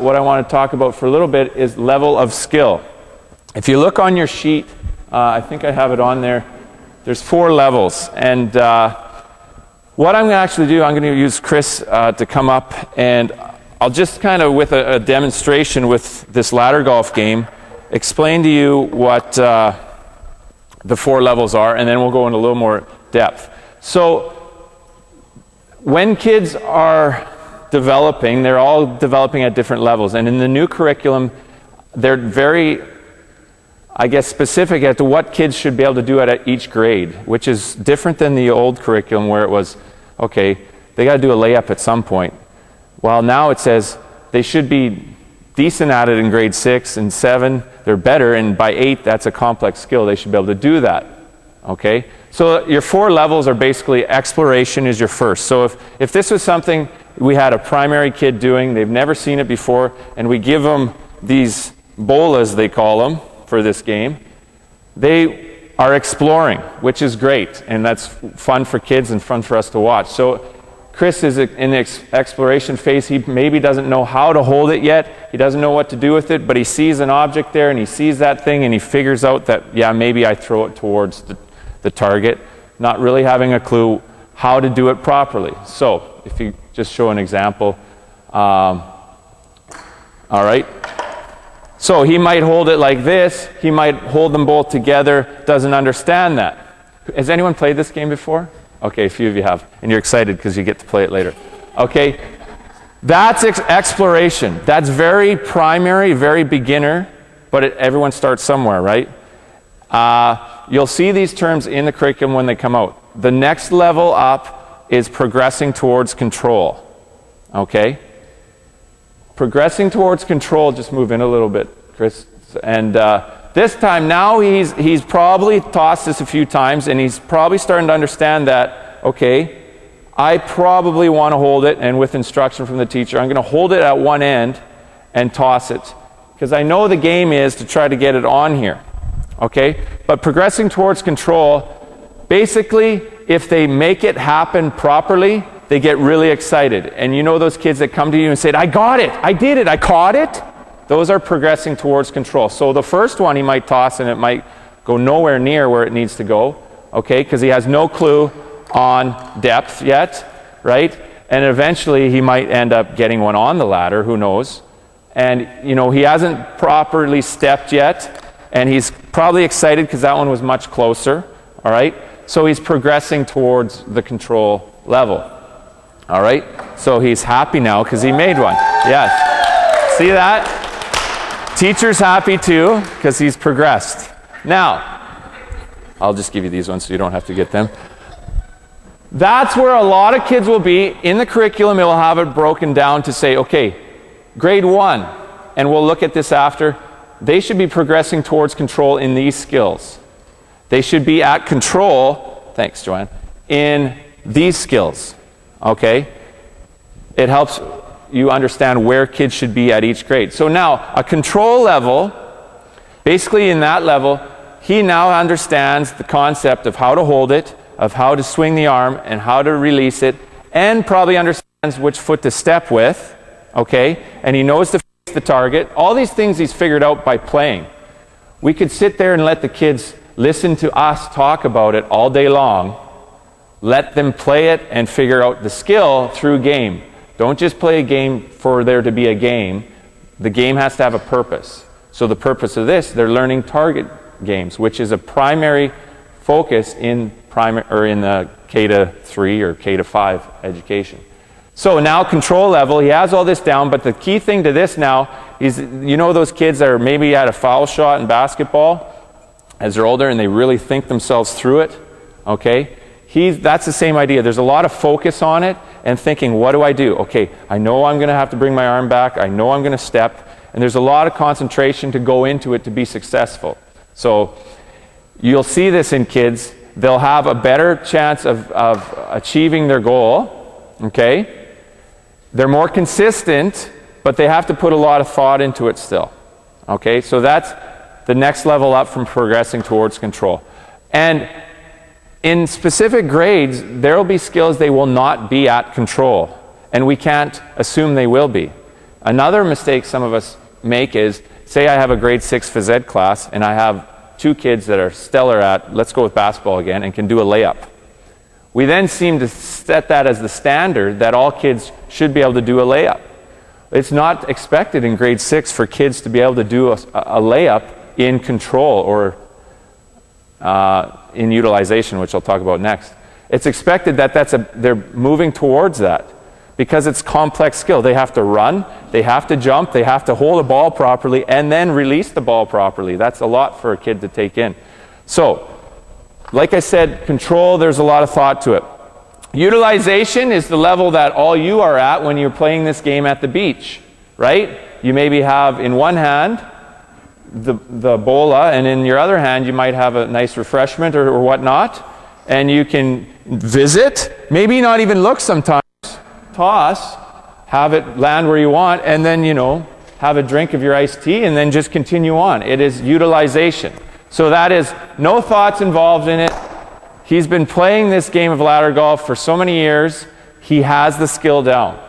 what I want to talk about for a little bit is level of skill. If you look on your sheet, I think I have it on there, there's 4 levels. And what I'm going to actually do, I'm going to use Chris to come up, and I'll just kind of, with a demonstration with this ladder golf game, explain to you what the 4 levels are, and then we'll go into a little more depth. So when kids are developing, they're all developing at different levels, and in the new curriculum, they're very, I guess, specific as to what kids should be able to do at each grade, which is different than the old curriculum where it was, okay, they got to do a layup at some point. While now it says they should be decent at it in grade 6 and 7, they're better, and by 8, that's a complex skill. They should be able to do that, okay? So your 4 levels are basically exploration is your first. So if this was something we had a primary kid doing, they've never seen it before, and we give them these bolas, they call them, for this game, they are exploring, which is great, and that's fun for kids and fun for us to watch. So Chris is in the exploration phase. He maybe doesn't know how to hold it yet. He doesn't know what to do with it, but he sees an object there, and he sees that thing, and he figures out that, yeah, maybe I throw it towards the target, not really having a clue how to do it properly. So if you just show an example. All right. So he might hold it like this. He might hold them both together. Doesn't understand that. Has anyone played this game before? Okay, a few of you have. And you're excited because you get to play it later. Okay. That's exploration. That's very primary, very beginner, but everyone starts somewhere, right? You'll see these terms in the curriculum when they come out. The next level up is progressing towards control. Okay? Progressing towards control, just move in a little bit, Chris. And this time now he's probably tossed this a few times, and he's probably starting to understand that, okay, I probably want to hold it, and with instruction from the teacher, I'm going to hold it at one end and toss it. Because I know the game is to try to get it on here. Okay? But progressing towards control, basically, if they make it happen properly, they get really excited. And you know those kids that come to you and say, I got it, I did it, I caught it? Those are progressing towards control. So the first one he might toss, and it might go nowhere near where it needs to go, okay, because he has no clue on depth yet, right? And eventually he might end up getting one on the ladder, who knows? And, you know, he hasn't properly stepped yet, and he's probably excited because that one was much closer, all right? So he's progressing towards the control level. All right, so he's happy now because he made one. Yes. See that? Teacher's happy too because he's progressed. Now, I'll just give you these ones so you don't have to get them. That's where a lot of kids will be. In the curriculum, it will have it broken down to say, okay, grade 1, and we'll look at this after, they should be progressing towards control in these skills. They should be at control, thanks Joanne, in these skills. Okay? It helps you understand where kids should be at each grade. So now, a control level, basically in that level, he now understands the concept of how to hold it, of how to swing the arm, and how to release it, and probably understands which foot to step with, okay? And he knows to face the target. All these things he's figured out by playing. We could sit there and let the kids listen to us talk about it all day long. Let them play it and figure out the skill through game. Don't just play a game for there to be a game. The game has to have a purpose. So the purpose of this, they're learning target games, which is a primary focus in the K-3 or K-5 education. So now control level, he has all this down, but the key thing to this now is, you know those kids that are maybe at a foul shot in basketball as they're older and they really think themselves through it, okay? That's the same idea. There's a lot of focus on it and thinking, what do I do? Okay, I know I'm going to have to bring my arm back. I know I'm going to step. And there's a lot of concentration to go into it to be successful. So you'll see this in kids. They'll have a better chance of achieving their goal. Okay? They're more consistent, but they have to put a lot of thought into it still. Okay? So that's the next level up from progressing towards control. And in specific grades, there will be skills they will not be at control, and we can't assume they will be. Another mistake some of us make is, say I have a grade 6 phys ed class and I have 2 kids that are stellar at, let's go with basketball again, and can do a layup. We then seem to set that as the standard that all kids should be able to do a layup. It's not expected in grade 6 for kids to be able to do a layup in control or in utilization, which I'll talk about next. It's expected that they're moving towards that because it's complex skill. They have to run, they have to jump, they have to hold a ball properly and then release the ball properly. That's a lot for a kid to take in. So, like I said, control, there's a lot of thought to it. Utilization is the level that all you are at when you're playing this game at the beach, right? You maybe have in one hand the bola, and in your other hand you might have a nice refreshment or whatnot, and you can visit, maybe not even look sometimes, toss, have it land where you want, and then, you know, have a drink of your iced tea and then just continue on. It is utilization. So that is no thoughts involved in it. He's been playing this game of ladder golf for so many years, he has the skill down.